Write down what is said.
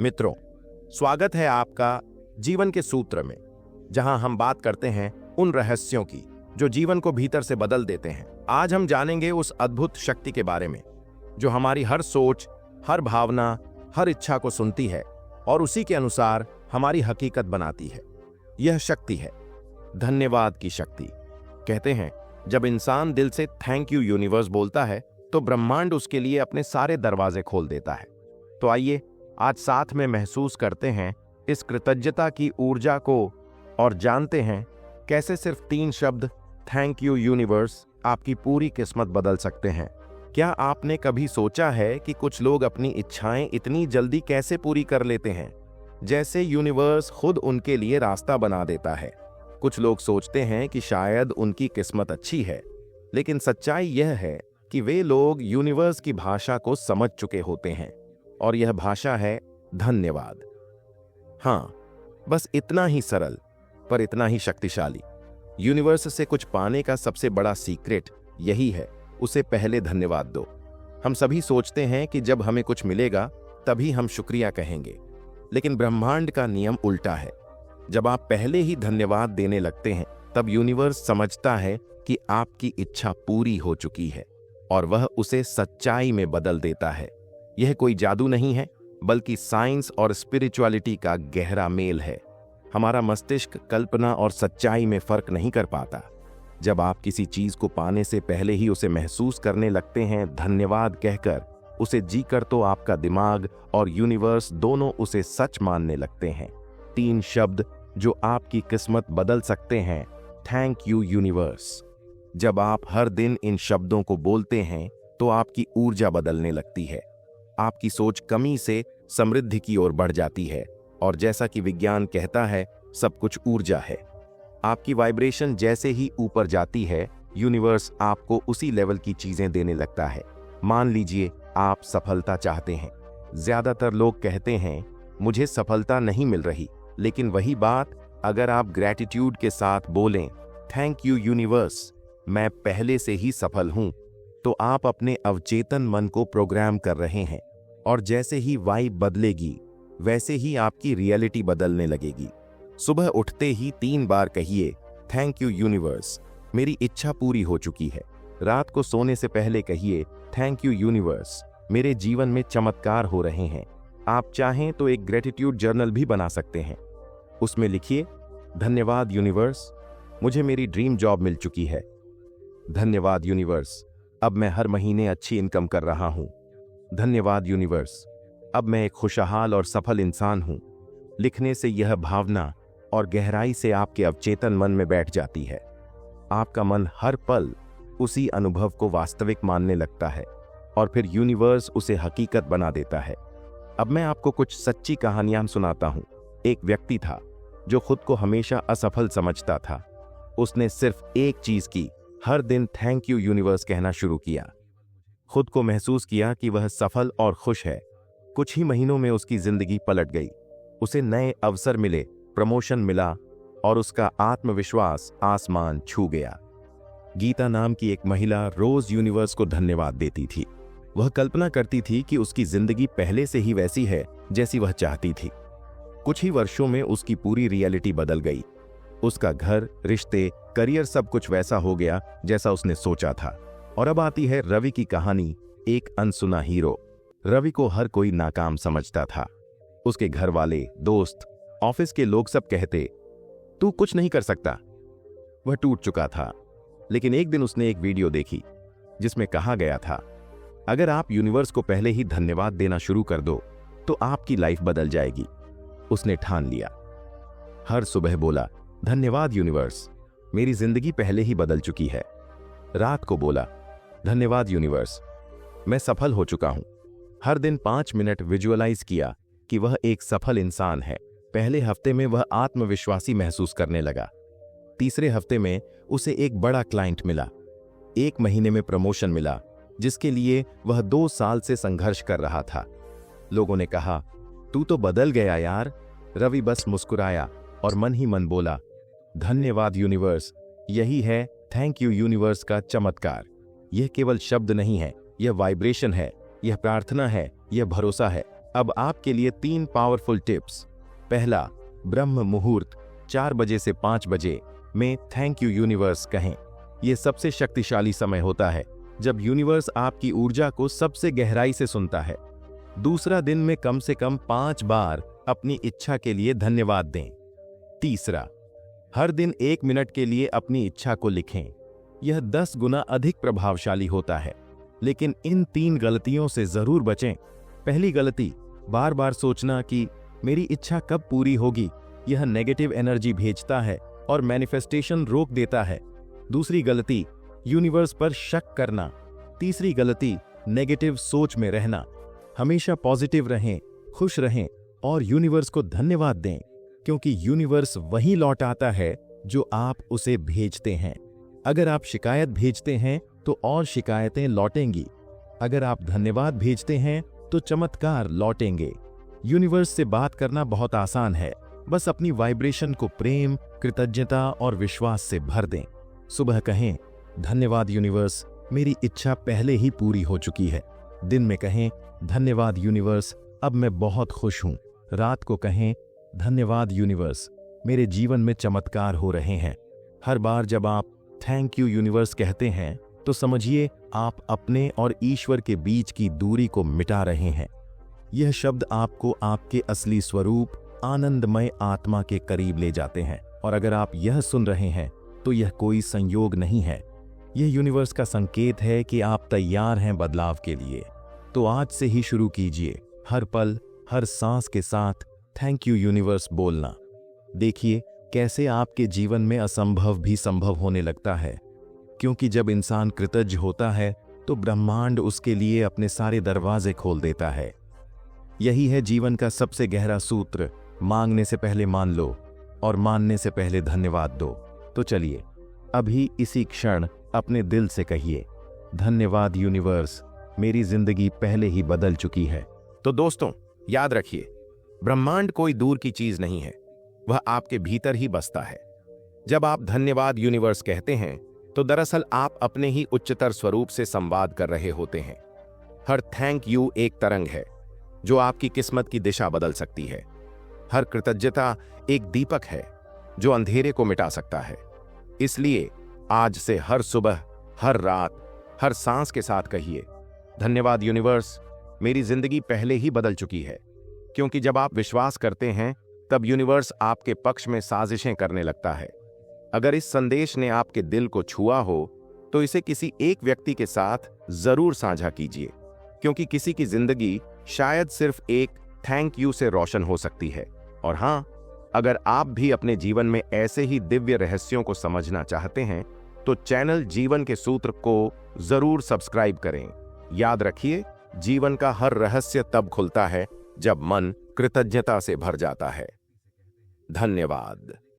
मित्रों, स्वागत है आपका जीवन के सूत्र में, जहां हम बात करते हैं उन रहस्यों की जो जीवन को भीतर से बदल देते हैं। आज हम जानेंगे उस अद्भुत शक्ति के बारे में जो हमारी हर सोच, हर भावना, हर इच्छा को सुनती है और उसी के अनुसार हमारी हकीकत बनाती है। यह शक्ति है धन्यवाद की शक्ति। कहते हैं जब इंसान दिल से थैंक यू यूनिवर्स बोलता है तो ब्रह्मांड उसके लिए अपने सारे दरवाजे खोल देता है। तो आइए आज साथ में महसूस करते हैं इस कृतज्ञता की ऊर्जा को और जानते हैं कैसे सिर्फ 3 शब्द थैंक यू यूनिवर्स आपकी पूरी किस्मत बदल सकते हैं। क्या आपने कभी सोचा है कि कुछ लोग अपनी इच्छाएं इतनी जल्दी कैसे पूरी कर लेते हैं, जैसे यूनिवर्स खुद उनके लिए रास्ता बना देता है। कुछ लोग सोचते हैं कि शायद उनकी किस्मत अच्छी है, लेकिन सच्चाई यह है कि वे लोग यूनिवर्स की भाषा को समझ चुके होते हैं और यह भाषा है धन्यवाद। हाँ, बस इतना ही सरल पर इतना ही शक्तिशाली। यूनिवर्स से कुछ पाने का सबसे बड़ा सीक्रेट यही है, उसे पहले धन्यवाद दो। हम सभी सोचते हैं कि जब हमें कुछ मिलेगा तभी हम शुक्रिया कहेंगे, लेकिन ब्रह्मांड का नियम उल्टा है। जब आप पहले ही धन्यवाद देने लगते हैं तब यूनिवर्स समझता है कि आपकी इच्छा पूरी हो चुकी है और वह उसे सच्चाई में बदल देता है। यह कोई जादू नहीं है, बल्कि साइंस और स्पिरिचुअलिटी का गहरा मेल है। हमारा मस्तिष्क कल्पना और सच्चाई में फर्क नहीं कर पाता। जब आप किसी चीज को पाने से पहले ही उसे महसूस करने लगते हैं धन्यवाद कहकर, उसे जीकर, तो आपका दिमाग और यूनिवर्स दोनों उसे सच मानने लगते हैं। 3 शब्द जो आपकी किस्मत बदल सकते हैं। Thank you universe. जब आप हर दिन इन शब्दों को बोलते हैं तो आपकी ऊर्जा बदलने लगती है। आपकी सोच कमी से समृद्धि की ओर बढ़ जाती है और जैसा कि विज्ञान कहता है, सब कुछ ऊर्जा है। आपकी वाइब्रेशन जैसे ही ऊपर जाती है, यूनिवर्स आपको उसी लेवल की चीजें देने लगता है। मान लीजिए आप सफलता चाहते हैं। ज्यादातर लोग कहते हैं मुझे सफलता नहीं मिल रही, लेकिन वही बात अगर आप ग्रैटिट्यूड के साथ बोलें थैंक यू यूनिवर्स, मैं पहले से ही सफल हूं, तो आप अपने अवचेतन मन को प्रोग्राम कर रहे हैं और जैसे ही वाइब बदलेगी वैसे ही आपकी रियलिटी बदलने लगेगी। सुबह उठते ही 3 बार कहिए थैंक यू यूनिवर्स, मेरी इच्छा पूरी हो चुकी है। रात को सोने से पहले कहिए थैंक यू यूनिवर्स, मेरे जीवन में चमत्कार हो रहे हैं। आप चाहें तो एक ग्रेटिट्यूड जर्नल भी बना सकते हैं। उसमें लिखिए धन्यवाद यूनिवर्स, मुझे मेरी ड्रीम जॉब मिल चुकी है। धन्यवाद यूनिवर्स, अब मैं हर महीने अच्छी इनकम कर रहा हूं। धन्यवाद यूनिवर्स, अब मैं एक खुशहाल और सफल इंसान हूं। लिखने से यह भावना और गहराई से आपके अवचेतन मन में बैठ जाती है। आपका मन हर पल उसी अनुभव को वास्तविक मानने लगता है और फिर यूनिवर्स उसे हकीकत बना देता है। अब मैं आपको कुछ सच्ची कहानियां सुनाता हूं। एक व्यक्ति था जो खुद को हमेशा असफल समझता था। उसने सिर्फ एक चीज की, हर दिन थैंक यू यूनिवर्स कहना शुरू किया। खुद को महसूस किया कि वह सफल और खुश है। कुछ ही महीनों में उसकी जिंदगी पलट गई। उसे नए अवसर मिले, प्रमोशन मिला और उसका आत्मविश्वास आसमान छू गया। गीता नाम की एक महिला रोज यूनिवर्स को धन्यवाद देती थी। वह कल्पना करती थी कि उसकी जिंदगी पहले से ही वैसी है जैसी वह चाहती थी। कुछ ही वर्षों में उसकी पूरी रियलिटी बदल गई। उसका घर, रिश्ते, करियर, सब कुछ वैसा हो गया जैसा उसने सोचा था। और अब आती है रवि की कहानी, एक अनसुना हीरो। रवि को हर कोई नाकाम समझता था। उसके घर वाले, दोस्त, ऑफिस के लोग सब कहते तू कुछ नहीं कर सकता। वह टूट चुका था। लेकिन एक दिन उसने एक वीडियो देखी जिसमें कहा गया था अगर आप यूनिवर्स को पहले ही धन्यवाद देना शुरू कर दो तो आपकी लाइफ बदल जाएगी। उसने ठान लिया। हर सुबह बोला धन्यवाद यूनिवर्स, मेरी जिंदगी पहले ही बदल चुकी है। रात को बोला धन्यवाद यूनिवर्स, मैं सफल हो चुका हूं। हर दिन 5 मिनट विजुअलाइज किया कि वह एक सफल इंसान है। पहले हफ्ते में वह आत्मविश्वासी महसूस करने लगा। तीसरे हफ्ते में उसे एक बड़ा क्लाइंट मिला। 1 महीने में प्रमोशन मिला, जिसके लिए वह 2 साल से संघर्ष कर रहा था। लोगों ने कहा तू तो बदल गया यार। रवि बस मुस्कुराया और मन ही मन बोला धन्यवाद यूनिवर्स। यही है थैंक यू यूनिवर्स का चमत्कार। यह केवल शब्द नहीं है, यह वाइब्रेशन है, यह प्रार्थना है, यह भरोसा है। अब आपके लिए 3 पावरफुल टिप्स। पहला, ब्रह्म मुहूर्त 4 बजे से 5 बजे में थैंक यू यूनिवर्स कहें। यह सबसे शक्तिशाली समय होता है जब यूनिवर्स आपकी ऊर्जा को सबसे गहराई से सुनता है। दूसरा, दिन में कम से कम 5 बार अपनी इच्छा के लिए धन्यवाद दें। तीसरा, हर दिन 1 मिनट के लिए अपनी इच्छा को लिखें। यह 10 गुना अधिक प्रभावशाली होता है। लेकिन इन 3 गलतियों से जरूर बचें। पहली गलती, बार बार सोचना कि मेरी इच्छा कब पूरी होगी। यह नेगेटिव एनर्जी भेजता है और मैनिफेस्टेशन रोक देता है। दूसरी गलती, यूनिवर्स पर शक करना। तीसरी गलती, नेगेटिव सोच में रहना। हमेशा पॉजिटिव रहें, खुश रहें और यूनिवर्स को धन्यवाद दें, क्योंकि यूनिवर्स वही लौट आता है जो आप उसे भेजते हैं। अगर आप शिकायत भेजते हैं तो और शिकायतें लौटेंगी। अगर आप धन्यवाद भेजते हैं तो चमत्कार लौटेंगे। यूनिवर्स से बात करना बहुत आसान है। बस अपनी वाइब्रेशन को प्रेम, कृतज्ञता और विश्वास से भर दें। सुबह कहें, धन्यवाद यूनिवर्स, मेरी इच्छा पहले ही पूरी हो चुकी है। दिन में कहें, धन्यवाद यूनिवर्स, अब मैं बहुत खुश हूं। रात को कहें, धन्यवाद यूनिवर्स, मेरे जीवन में चमत्कार हो रहे हैं। हर बार जब आप थैंक यू यूनिवर्स कहते हैं तो समझिए आप अपने और ईश्वर के बीच की दूरी को मिटा रहे हैं। यह शब्द आपको आपके असली स्वरूप, आनंदमय आत्मा के करीब ले जाते हैं। और अगर आप यह सुन रहे हैं तो यह कोई संयोग नहीं है। यह यूनिवर्स का संकेत है कि आप तैयार हैं बदलाव के लिए। तो आज से ही शुरू कीजिए, हर पल, हर सांस के साथ थैंक यू यूनिवर्स बोलना। देखिए कैसे आपके जीवन में असंभव भी संभव होने लगता है, क्योंकि जब इंसान कृतज्ञ होता है तो ब्रह्मांड उसके लिए अपने सारे दरवाजे खोल देता है। यही है जीवन का सबसे गहरा सूत्र, मांगने से पहले मान लो और मानने से पहले धन्यवाद दो। तो चलिए अभी इसी क्षण अपने दिल से कहिए, धन्यवाद यूनिवर्स, मेरी जिंदगी पहले ही बदल चुकी है। तो दोस्तों याद रखिए, ब्रह्मांड कोई दूर की चीज नहीं है, वह आपके भीतर ही बसता है। जब आप धन्यवाद यूनिवर्स कहते हैं तो दरअसल आप अपने ही उच्चतर स्वरूप से संवाद कर रहे होते हैं। हर थैंक यू एक तरंग है जो आपकी किस्मत की दिशा बदल सकती है। हर कृतज्ञता एक दीपक है जो अंधेरे को मिटा सकता है। इसलिए आज से हर सुबह, हर रात, हर सांस के साथ कहिए, धन्यवाद यूनिवर्स, मेरी जिंदगी पहले ही बदल चुकी है। क्योंकि जब आप विश्वास करते हैं तब यूनिवर्स आपके पक्ष में साजिशें करने लगता है। अगर इस संदेश ने आपके दिल को छुआ हो तो इसे किसी एक व्यक्ति के साथ जरूर साझा कीजिए, क्योंकि किसी की जिंदगी शायद सिर्फ एक थैंक यू से रोशन हो सकती है। और हां, अगर आप भी अपने जीवन में ऐसे ही दिव्य रहस्यों को समझना चाहते हैं तो चैनल जीवन के सूत्र को जरूर सब्सक्राइब करें। याद रखिए, जीवन का हर रहस्य तब खुलता है जब मन कृतज्ञता से भर जाता है। धन्यवाद।